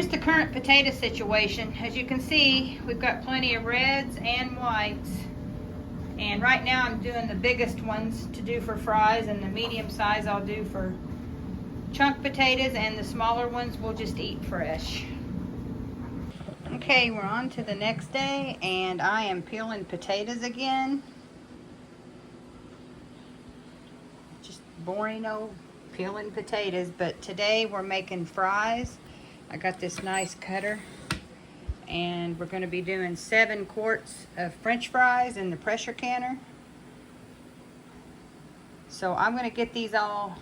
Here's the current potato situation. As you can see, we've got plenty of reds and whites. And right now I'm doing the biggest ones to do for fries, and the medium size I'll do for chunk potatoes, and the smaller ones we'll just eat fresh. Okay, we're on to the next day, and I am peeling potatoes again. Just boring old peeling potatoes, but today we're making fries. I got this nice cutter, and we're going to be doing 7 quarts of French fries in the pressure canner. So I'm going to get these all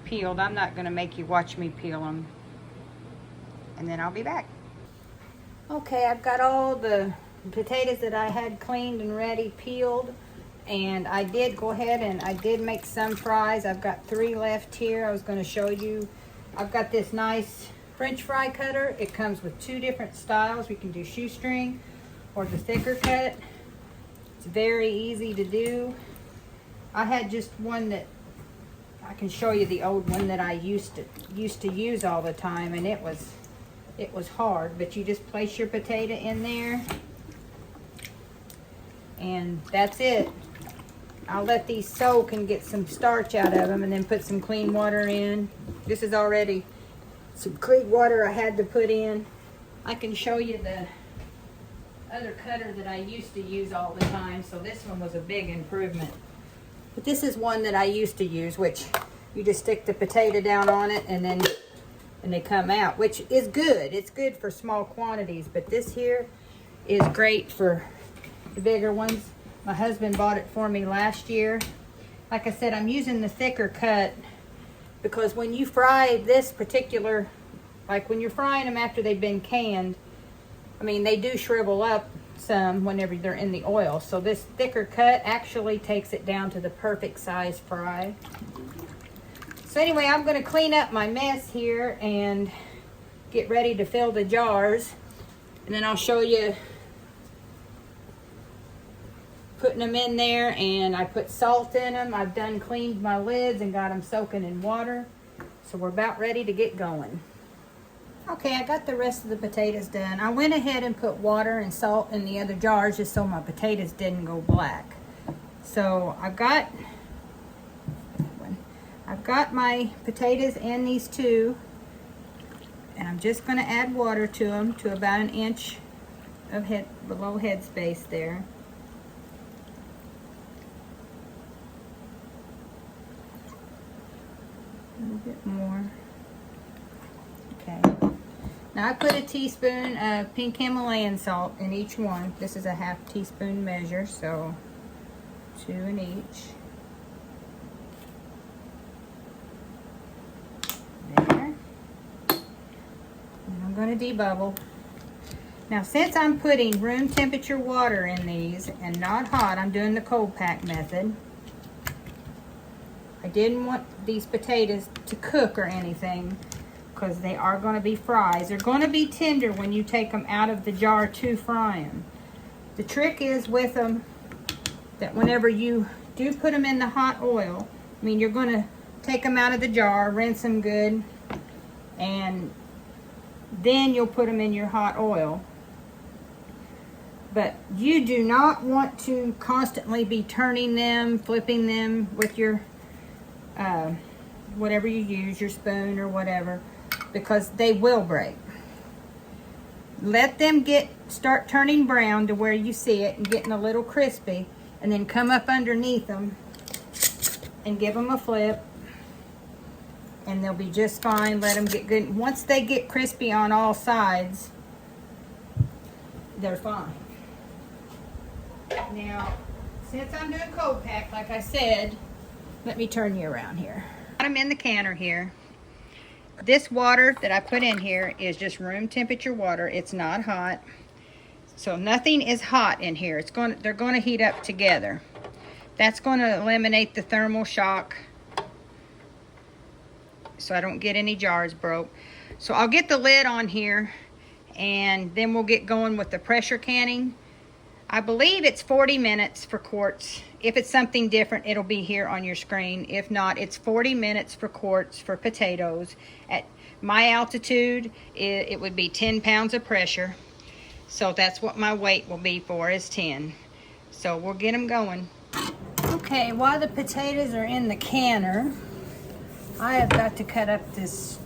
peeled. I'm not going to make you watch me peel them, and then I'll be back. Okay, I've got all the potatoes that I had cleaned and ready peeled, and I did go ahead and I did make some fries. I've got 3 left here. I was going to show you. I've got this nice French fry cutter. It comes with 2 different styles. We can do shoestring or the thicker cut. It's very easy to do. I had just one that I can show you, the old one that I used to use all the time, and it was hard, but you just place your potato in there and that's it. I'll let these soak and get some starch out of them, and then put some clean water in. This is already some clean water I had to put in. I can show you the other cutter that I used to use all the time, so this one was a big improvement. But this is one that I used to use, which you just stick the potato down on it and then they come out, which is good. It's good for small quantities, but this here is great for the bigger ones. My husband bought it for me last year. Like I said, I'm using the thicker cut because when you fry this particular, like when you're frying them after they've been canned, I mean, they do shrivel up some whenever they're in the oil. So this thicker cut actually takes it down to the perfect size fry. So anyway, I'm going to clean up my mess here and get ready to fill the jars. And then I'll show you putting them in there, and I put salt in them. I've done cleaned my lids and got them soaking in water. So we're about ready to get going. Okay, I got the rest of the potatoes done. I went ahead and put water and salt in the other jars just so my potatoes didn't go black. So I've got my potatoes in these 2, and I'm just going to add water to them to about 1 inch of below head space there. A little bit more. Okay. Now I put a teaspoon of pink Himalayan salt in each one. This is a 1/2 teaspoon measure, so 2 in each. There. And I'm going to debubble. Now since I'm putting room temperature water in these and not hot, I'm doing the cold pack method. I didn't want these potatoes to cook or anything because they are going to be fries. They're going to be tender when you take them out of the jar to fry them. The trick is with them that whenever you do put them in the hot oil, I mean, you're going to take them out of the jar, rinse them good, and then you'll put them in your hot oil. But you do not want to constantly be turning them, flipping them with your whatever you use, your spoon or whatever, because they will break. Let them start turning brown to where you see it and getting a little crispy, and then come up underneath them and give them a flip, and they'll be just fine. Let them get good. Once they get crispy on all sides, they're fine. Now, since I'm doing cold pack, like I said, let me turn you around here. I'm in the canner here. This water that I put in here is just room temperature water. It's not hot. So nothing is hot in here. They're going to heat up together. That's going to eliminate the thermal shock so I don't get any jars broke. So I'll get the lid on here, and then we'll get going with the pressure canning. I believe it's 40 minutes for quarts. If it's something different, it'll be here on your screen. If not, it's 40 minutes for quarts for potatoes at My altitude, it would be 10 pounds of pressure. So that's what my weight will be for, is 10. So we'll get them going. Okay, while the potatoes are in the canner, I have got to cut up this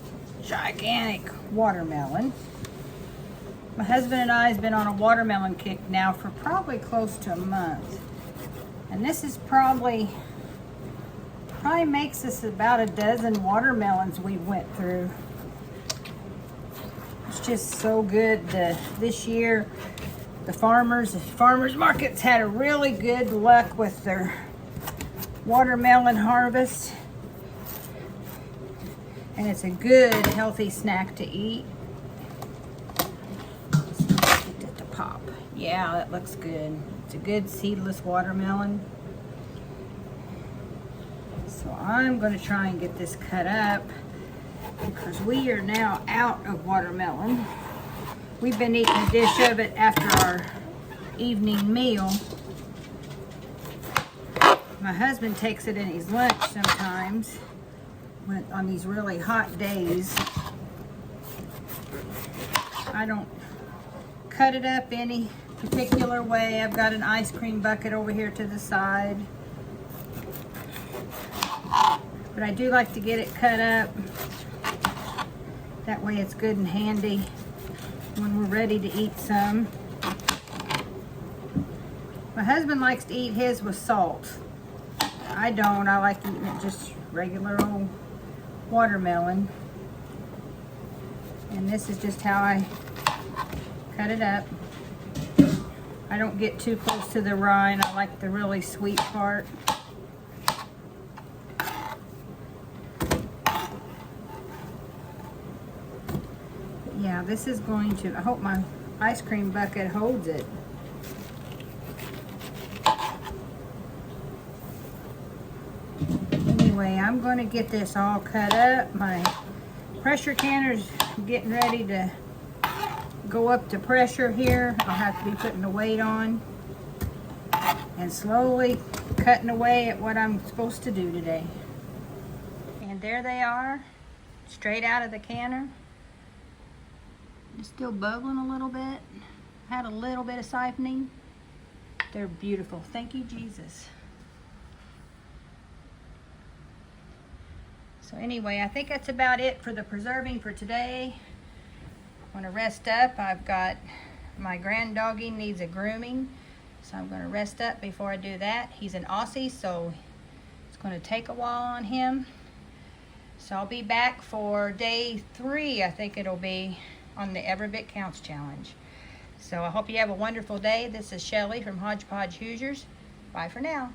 gigantic watermelon. My husband and I has been on a watermelon kick now for probably close to a month. And this is probably makes us about a dozen watermelons we went through. It's just so good. This year, the farmers markets had a really good luck with their watermelon harvest. And it's a good, healthy snack to eat. Let's get it to pop. Yeah, that looks good. It's a good seedless watermelon. So I'm going to try and get this cut up because we are now out of watermelon. We've been eating a dish of it after our evening meal. My husband takes it in his lunch sometimes on these really hot days. I don't cut it up any particular way. I've got an ice cream bucket over here to the side. But I do like to get it cut up. That way it's good and handy when we're ready to eat some. My husband likes to eat his with salt. I don't. I like eating it just regular old watermelon. And this is just how I cut it up. I don't get too close to the rind. I like the really sweet part. Yeah, this is going to, I hope my ice cream bucket holds it. Anyway, I'm going to get this all cut up. My pressure canner's getting ready to go up to pressure here. I'll have to be putting the weight on and slowly cutting away at what I'm supposed to do today. And there they are, straight out of the canner. It's still bubbling a little bit. Had a little bit of siphoning. They're beautiful. Thank you, Jesus. So anyway, I think that's about it for the preserving for today. I'm going to rest up. I've got my granddoggy needs a grooming. So I'm going to rest up before I do that. He's an Aussie, so it's going to take a while on him. So I'll be back for day 3, I think it'll be, on the Every Bit Counts Challenge. So I hope you have a wonderful day. This is Shelly from Hodgepodge Hoosiers. Bye for now.